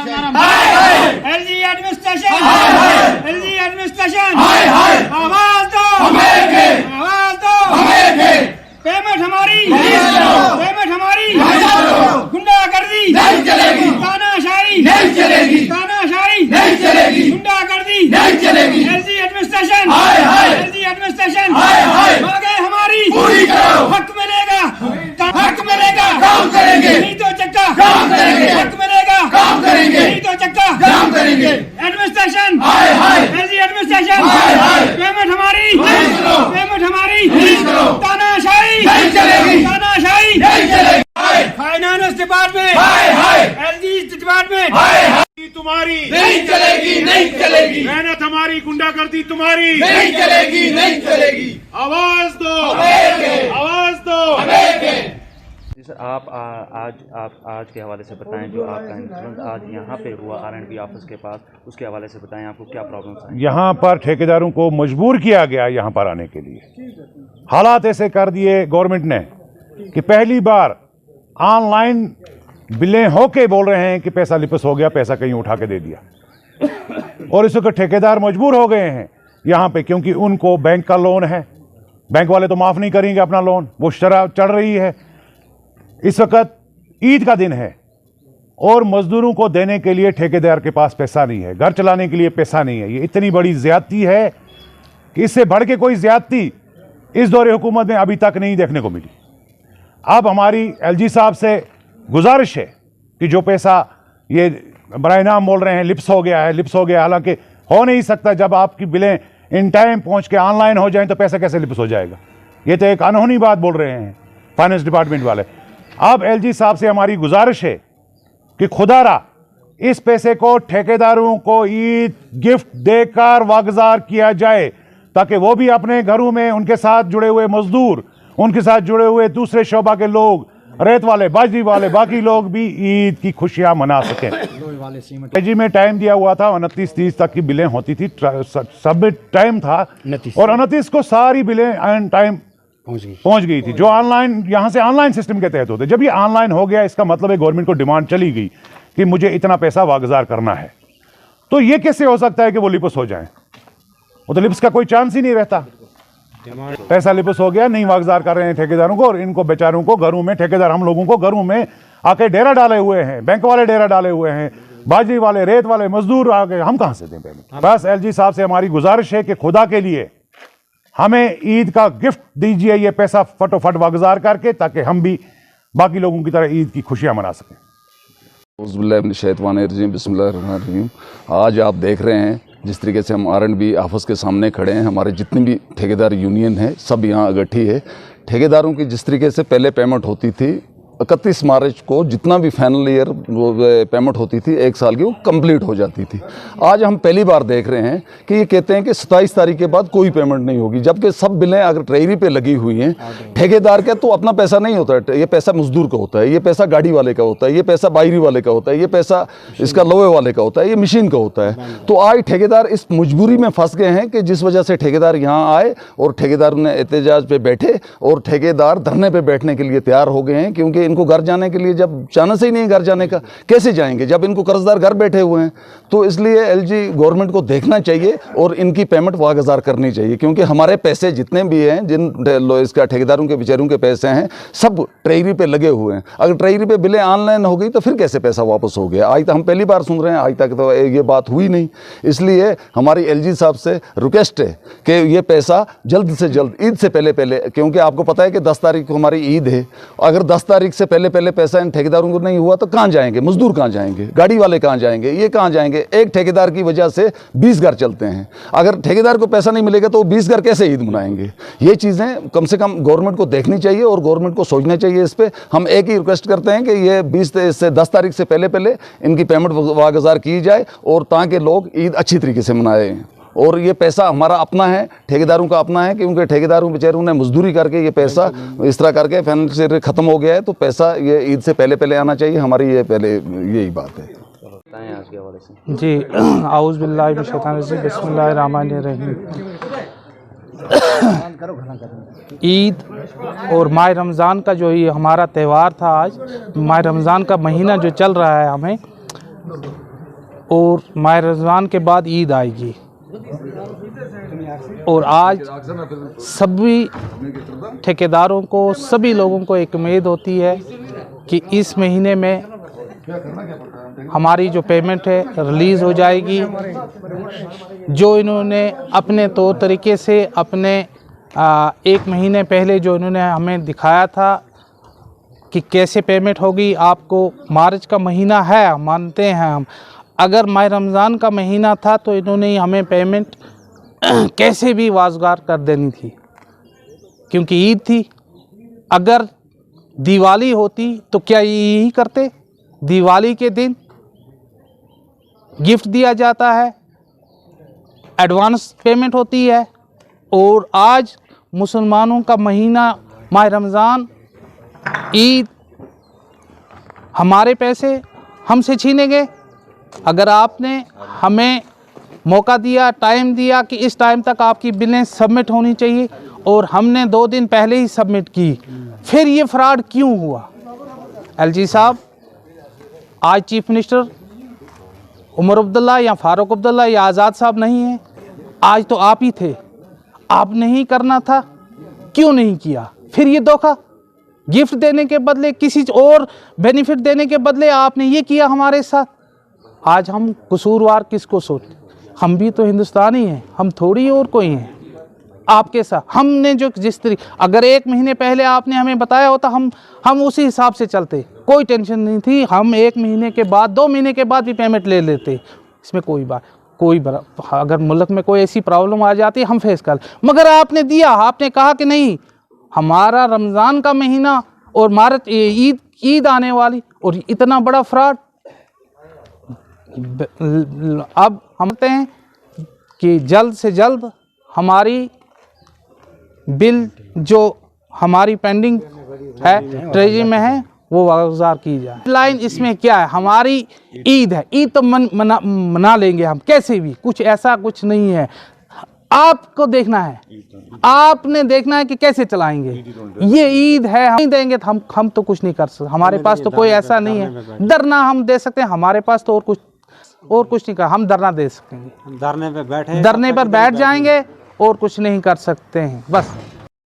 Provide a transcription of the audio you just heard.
LG administration, LG administration, आवाज दो, आवाज दो, पेमेंट हमारी, पेमेंट हमारी, गुंडागर्दी नहीं चलेगी, तानाशाही नहीं चलेगी, तानाशाही नहीं चलेगी, गुंडागर्दी नहीं चलेगी, एलजी एडमिनिस्ट्रेशन, एलजी एडमिनिस्ट्रेशन, मांगे हमारी पूरी करो, हक मिलेगा, हक मिलेगा, काम करेंगे, नहीं तो चक्का काम करेंगे, हक मिलेगा, काम करेंगे, नहीं तो चक्का काम करेंगे, एडमिनिस्ट्रेशन, एलजी एडमिनिस्ट्रेशन, पेमेंट हमारी, पेमेंट हमारी, तानाशाही नहीं चलेगी, तानाशाही नहीं चलेगी, फाइनेंस डिपार्टमेंट, एलजी डिपार्टमेंट, तुम्हारी नहीं चलेगी, नहीं चलेगी, मेहनत हमारी, गुंडागर्दी तुम्हारी नहीं चलेगी, नहीं चलेगी, आवाज दो, आवाज दो। जी सर, आप आज के हवाले से बताएं जो आपका इंसिडेंट आज यहाँ पे हुआ R&B ऑफिस के पास, उसके हवाले से बताएं आपको क्या प्रॉब्लम्स आई। यहाँ पर ठेकेदारों को मजबूर किया गया यहाँ पर आने के लिए। हालात ऐसे कर दिए गवर्नमेंट ने कि पहली बार ऑनलाइन बिलें होके बोल रहे हैं कि पैसा लिपस हो गया, पैसा कहीं उठा के दे दिया। और इस वक्त ठेकेदार मजबूर हो गए हैं यहाँ पे, क्योंकि उनको बैंक का लोन है, बैंक वाले तो माफ़ नहीं करेंगे अपना लोन, वो शरह चढ़ रही है। इस वक्त ईद का दिन है और मजदूरों को देने के लिए ठेकेदार के पास पैसा नहीं है, घर चलाने के लिए पैसा नहीं है। ये इतनी बड़ी ज़्यादती है कि इससे बढ़ के कोई ज़्यादती इस दौरे हुकूमत में अभी तक नहीं देखने को मिली। अब हमारी एलजी साहब से गुजारिश है कि जो पैसा ये बराए नाम बोल रहे हैं लिप्स हो गया है, लिप्स हो गया, हालांकि हो नहीं सकता। जब आपकी बिलें इन टाइम पहुंच के ऑनलाइन हो जाएं तो पैसा कैसे लिप्स हो जाएगा? ये तो एक अनहोनी बात बोल रहे हैं फाइनेंस डिपार्टमेंट वाले। अब एलजी साहब से हमारी गुजारिश है कि खुदारा इस पैसे को ठेकेदारों को ईद गिफ्ट देकर वागुजार किया जाए, ताकि वो भी अपने घरों में उनके साथ जुड़े हुए मजदूर, उनके साथ जुड़े हुए दूसरे शोबा के लोग, रेत वाले, बाजरी वाले, बाकी लोग भी ईद की खुशियां मना सकें। एलजी में टाइम दिया हुआ था 29-30 तक की बिलें होती थी, सबमिट टाइम था और 29 को सारी बिलें एंड टाइम पहुंच गई थी, जो ऑनलाइन यहाँ से ऑनलाइन सिस्टम के तहत होते। जब ये ऑनलाइन हो गया, इसका मतलब है गवर्नमेंट को डिमांड चली गई कि मुझे इतना पैसा वागुजार करना है। तो ये कैसे हो सकता है कि वो लिपस हो जाए? वो तो लिप्स का कोई चांस ही नहीं रहता। पैसा लिपस हो गया, नहीं वागुजार कर रहे हैं ठेकेदारों को, और इनको बेचारों को घरों में, ठेकेदार हम लोगों को घरों में आके डेरा डाले हुए हैं, बैंक वाले डेरा डाले हुए हैं, बाजरी वाले, रेत वाले, मजदूर आके, हम कहाँ से दें पेमेंट? बस एलजी साहब से हमारी गुजारिश है कि खुदा के लिए हमें ईद का गिफ्ट दीजिए, ये पैसा फटोफट वागुजार करके, ताकि हम भी बाकी लोगों की तरह ईद की खुशियां मना सकें। बिस्मिल्लाहिर्रहमानिर्रहीम। आज आप देख रहे हैं जिस तरीके से हम R&B ऑफिस के सामने खड़े हैं, हमारे जितनी भी ठेकेदार यूनियन है सब यहाँ इकट्ठी है। ठेकेदारों की जिस तरीके से पहले पेमेंट होती थी 31 मार्च को, जितना भी फाइनल ईयर पेमेंट होती थी 1 साल की, वो कंप्लीट हो जाती थी। आज हम पहली बार देख रहे हैं कि ये कहते हैं कि 27 तारीख के बाद कोई पेमेंट नहीं होगी, जबकि सब बिलें अगर ट्रेजरी पे लगी हुई हैं। ठेकेदार का तो अपना पैसा नहीं होता है, ये पैसा मजदूर का होता है, ये पैसा गाड़ी वाले का होता है, ये पैसा बायरी वाले का होता है, ये पैसा इसका लोहे वाले का होता है, ये मशीन का होता है। तो आज ठेकेदार इस मजबूरी में फंस गए हैं कि जिस वजह से ठेकेदार यहाँ आए और ठेकेदार ने एहतजाज पे बैठे और ठेकेदार धरने पे बैठने के लिए तैयार हो गए हैं, क्योंकि इनको घर जाने के लिए, जब चांस ही नहीं घर जाने का, कैसे जाएंगे जब इनको कर्जदार घर बैठे हुए हैं? तो इसलिए एलजी गवर्नमेंट को देखना चाहिए और इनकी पेमेंट वागुजार करनी चाहिए, क्योंकि हमारे पैसे जितने भी हैं, जिन इसका ठेकेदारों के बेचारों के पैसे हैं, सब ट्रेजरी पे लगे हुए हैं। अगर ट्रेजरी पे बिलें ऑनलाइन हो गई तो फिर कैसे पैसा वापस हो गया? आज तक हम पहली बार सुन रहे हैं, आज तक तो ये बात हुई नहीं। इसलिए हमारी एलजी साहब से रिक्वेस्ट है कि ये पैसा जल्द से जल्द, ईद से पहले, क्योंकि आपको पता है कि 10 तारीख को हमारी ईद है, अगर 10 तारीख से पहले पैसा इन ठेकेदारों को नहीं हुआ तो कहाँ जाएंगे? मजदूर कहाँ जाएंगे? गाड़ी वाले कहाँ जाएंगे? ये कहाँ जाएंगे? एक ठेकेदार की वजह से 20 घर चलते हैं। अगर ठेकेदार को पैसा नहीं मिलेगा तो 20 घर कैसे ईद मनाएंगे? ये चीज़ें कम से कम गवर्नमेंट को देखनी चाहिए और गवर्नमेंट को सोचना चाहिए इस पर। हम एक ही रिक्वेस्ट करते हैं कि ये 20 से 10 तारीख से पहले इनकी पेमेंट वागुजार की जाए, और ताकि लोग ईद अच्छी तरीके से मनाएं। और ये पैसा हमारा अपना है, ठेकेदारों का अपना है, क्योंकि ठेकेदारों बेचारों ने मजदूरी करके ये पैसा इस तरह करके फाइनेंशियल ख़त्म हो गया है, तो पैसा ये ईद से पहले आना चाहिए। हमारी ये पहले यही बात है। आज के हवाले से जी, आऊज़ बिल्लाहि मिनश शैतानिर रजीम, बिस्मिल्लाहिर रहमानिर रहीम। ईद और माह रमज़ान का जो ये हमारा त्यौहार था, आज माह रमज़ान का महीना जो चल रहा है, हमें और माह रमज़ान के बाद ईद आएगी। और आज सभी ठेकेदारों को, सभी लोगों को एक उम्मीद होती है कि इस महीने में हमारी जो पेमेंट है रिलीज़ हो जाएगी। जो इन्होंने अपने तौर तरीके से अपने 1 महीने पहले जो इन्होंने हमें दिखाया था कि कैसे पेमेंट होगी, आपको मार्च का महीना है, मानते हैं हम, अगर माह रमज़ान का महीना था तो इन्होंने हमें पेमेंट कैसे भी वाजगार कर देनी थी, क्योंकि ईद थी। अगर दिवाली होती तो क्या यही करते? दिवाली के दिन गिफ्ट दिया जाता है, एडवांस पेमेंट होती है, और आज मुसलमानों का महीना माह रमज़ान, ईद, हमारे पैसे हमसे छीने गए। अगर आपने हमें मौका दिया, टाइम दिया कि इस टाइम तक आपकी बिलें सबमिट होनी चाहिए, और हमने 2 दिन पहले ही सबमिट की, फिर ये फ्रॉड क्यों हुआ? एलजी साहब, आज चीफ मिनिस्टर उमर अब्दुल्ला या फारूक अब्दुल्ला या आज़ाद साहब नहीं हैं, आज तो आप ही थे। आप नहीं करना था, क्यों नहीं किया? फिर ये धोखा, गिफ्ट देने के बदले, किसी और बेनिफिट देने के बदले आपने ये किया हमारे साथ। आज हम कसूरवार किसको सोचते? हम भी तो हिंदुस्तानी हैं, हम थोड़ी और कोई हैं आपके साथ। हमने जो जिस तरीके, अगर 1 महीने पहले आपने हमें बताया होता, हम उसी हिसाब से चलते, कोई टेंशन नहीं थी। हम 1 महीने के बाद, 2 महीने के बाद भी पेमेंट ले लेते, इसमें अगर मुल्क में कोई ऐसी प्रॉब्लम आ जाती हम फेस कर, मगर आपने दिया, आपने कहा कि नहीं, हमारा रमज़ान का महीना और मार्च ईद आने वाली, और इतना बड़ा फ्रॉड। अब हम कहते हैं कि जल्द से जल्द हमारी बिल जो हमारी पेंडिंग है, ट्रेजरी में है, वो वागुजार की जाए। लाइन इसमें क्या है? हमारी ईद है, ईद तो मना लेंगे हम कैसे भी, कुछ ऐसा कुछ नहीं है। आपको देखना है, आपने देखना है कि कैसे चलाएंगे। ये ईद है, हम नहीं देंगे तो हम तो कुछ नहीं कर सकते। हमारे पास तो कोई ऐसा नहीं है धरना हम दे सकते हैं, हमारे पास तो और कुछ नहीं कर, हम धरना दे सकेंगे, धरने पर बैठ जाएंगे और कुछ नहीं कर सकते हैं, बस।